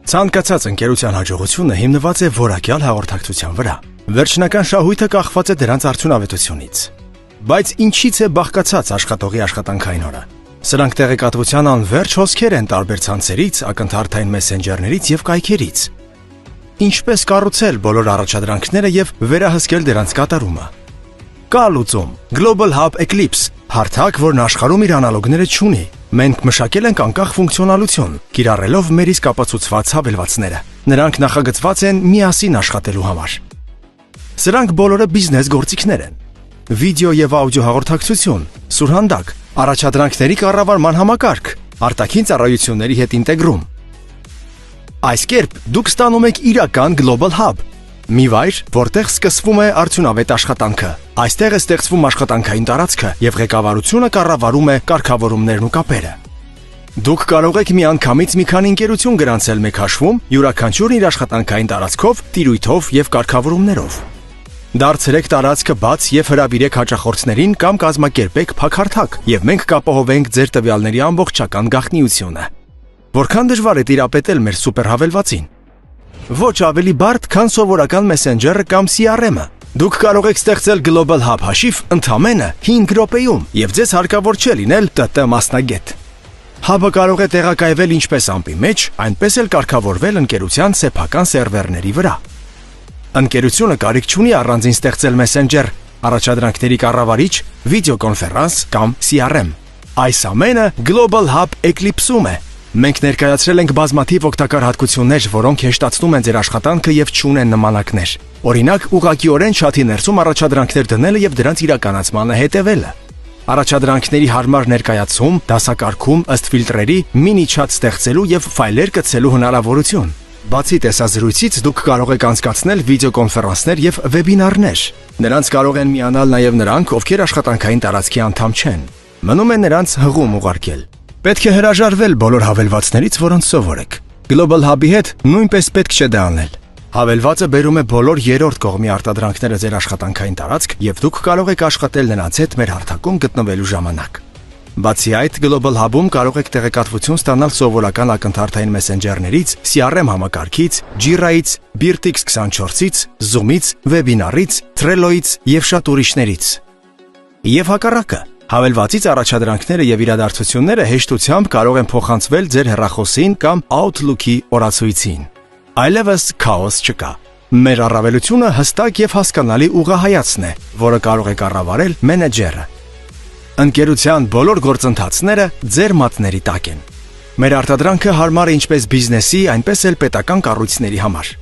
Ցանկացած ընկերության հաջողությունը հիմնված է որակյալ հաղորդակցության վրա։ Վերջնական շահույթը կախված է դրանց արդյունավետությունից։ Բայց ինչից է բաղկացած աշխատողի աշխատանքային օրը։ Սրանք տեղեկատվության անվերջ հոսքեր են տարբեր ցանցերից, ակնթարթային մեսենջերներից եւ կայքերից։ Ինչպես կառուցել բոլոր առաջադրանքները եւ վերահսկել դրանց կատարումը։ Կա լուծում Global Hub Eclipse, հարթակ, որն աշխարհում իր անալոգները չունի։ Մենք մշակել ենք անկախ ֆունկցիոնալություն, կիրառելով մեր իսկ ապացուցված հավելվածները։ Նրանք նախագծված են միասին աշխատելու համար։ Սրանք բոլորը բիզնես գործիքներ են։ Վիդեո եւ աուդիո հաղորդակցություն, սուրհանդակ, առաջադրանքների կառավարման համակարգ, արտաքին ծառայությունների հետ ինտեգրում։ Այս կերպ դուք ստանում եք իրական Global Hub, մի վայր, որտեղ սկսվում է արդյունավետ աշխատանքը։ Այստեղ է ստեղծվում աշխատանքային տարածքը եւ ղեկավարությունը կառավարում է կարգավորումներն ու կապերը։ Դուք կարող եք միանգամից մի քանի ընկերություն գրանցել մեկ հաշվում, յուրաքանչյուրն իր աշխատանքային տարածքով, տիրույթով եւ կարգավորումներով։ Դարձրեք տարածքը բաց եւ հրավիրեք հաճախորդներին կամ կազմակերպեք փակարդակ, եւ մենք կապահովենք ձեր տվյալների ամբողջական գաղտնիությունը։ Որքան դժվար է տիրապետել մեր սուպեր հավելվածին։ Ոչ ավելի բարդ, քան սովորական մեսենջերը կամ CRM-ը։ Դուք կարող եք ստեղծել Global Hub հաշիվ ընդամենը 5 րոպեում եւ ձեզ հարկավոր չէ լինել ՏՏ մասնագետ։ Hub-ը կարող է տեղակայվել ինչպես ամպի մեջ, այնպես էլ կարգավորվել ընկերության սեփական սերվերների վրա։ Ընկերությունը կարիք չունի առանձին ստեղծել մեսենջեր, առաջադրանքների կառավարիչ, վիդեոկոնֆերանս կամ CRM։ Այս ամենը Global Hub Eclipse-ում է։ Մենք ներկայացրել ենք բազմաթիվ օգտակար հատկություններ, որոնք հեշտացնում են ձեր աշխատանքը եւ չունեն նմանակներ։ Օրինակ, ուղղակիորեն չաթի ներսում առաջադրանքներ դնելը եւ դրանց իրականացմանը հետևելը։ Առաջադրանքների հարմար ներկայացում, դասակարգում ըստ ֆիլտրերի, մինի չաթ ստեղծելու եւ ֆայլեր կցելու հնարավորություն։ Բացի տեսազրույցից դուք կարող եք անցկացնել վիդեոկոնֆերանսներ եւ վեբինարներ։ Նրանց կարող են միանալ նաեւ նրանք, ովքեր աշխատանքային տարածքի անդամ չեն։ Մնում է նրանց հղում ուղարկել։ Պետք է հրաժարվել բոլոր հավելվածներից, որոնց սովոր եք։ Global Hub-ի հետ նույնպես պետք չէ դա անել։ Հավելվածը բերում է բոլոր երրորդ կողմի արտադրանքները ձեր աշխատանքային տարածք եւ դուք կարող եք աշխատել նրանց հետ մեր հարթակում գտնվելու ժամանակ։ Բացի այդ, Global Hub-ում կարող եք տեղեկատվություն ստանալ սովորական ակնթարթային մեսենջերներից, CRM համակարգից, Jira-ից, Birtix 24-ից, Zoom-ից, Webinar-ից, Trello-ից եւ շատ ուրիշներից։ Եվ հակառակը, հավելվածից առաջադրանքները եւ իրադարձությունները հեշտությամբ կարող են փոխանցվել ձեր հեռախոսին կամ Outlook-ի օրացույցին։ Այլևս քաոս չկա։ Մեր առավելությունը հստակ եւ հասկանալի ուղղահայացն է, որը կարող է կառավարել մենեջերը։ Ընկերության բոլոր գործընթացները ձեր մատների տակ են։ Մեր արտադրանքը հարմար է ինչպես բիզնեսի, այնպես էլ պետական կառույցների համար։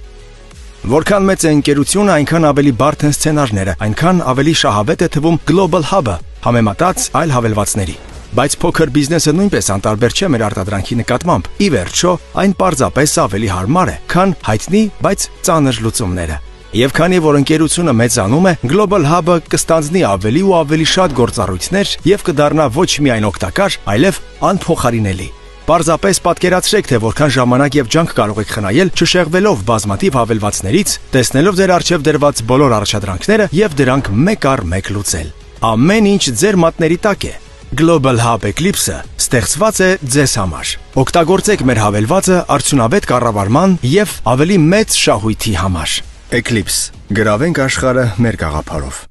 Որքան մեծ է ընկերությունը, այնքան ավելի բարդ են սցենարները, այնքան ավելի շահավետ է թվում Global Hub-ը, համեմատած այլ հավելվածների։ Բայց փոքր բիզնեսը նույնպես անտարբեր չէ մեր արտադրանքի նկատմամբ։ Ի վերջո, այն պարզապես ավելի հարմար է, քան հայտնի, բայց ծանր լուծումները։ Եվ քանի որ ընկերությունը մեծանում է, Global Hub-ը կստանձնի ավելի ու ավելի շատ գործառույթներ եւ կդառնա ոչ միայն օգտակար, այլև անփոխարինելի։ Պարզապես պատկերացրեք, թե որքան ժամանակ եւ ջանք կարող եք խնայել չշեղվելով բազմաթիվ հավելվածներից, տեսնելով ձեր առջև դրված բոլոր առաջադրանքները եւ դրանք մեկ առ մեկ լուծել։ Ամեն ինչ ձեր մատների տակ է։ Global Hub Eclipse-ը ստեղծված է ձեզ համար։ Օգտագործեք մեր հավելվածը արդյունավետ կառավարման եւ ավելի մեծ շահույթի համար։ Eclipse. Գրավենք աշխարհը մեր գաղափարով։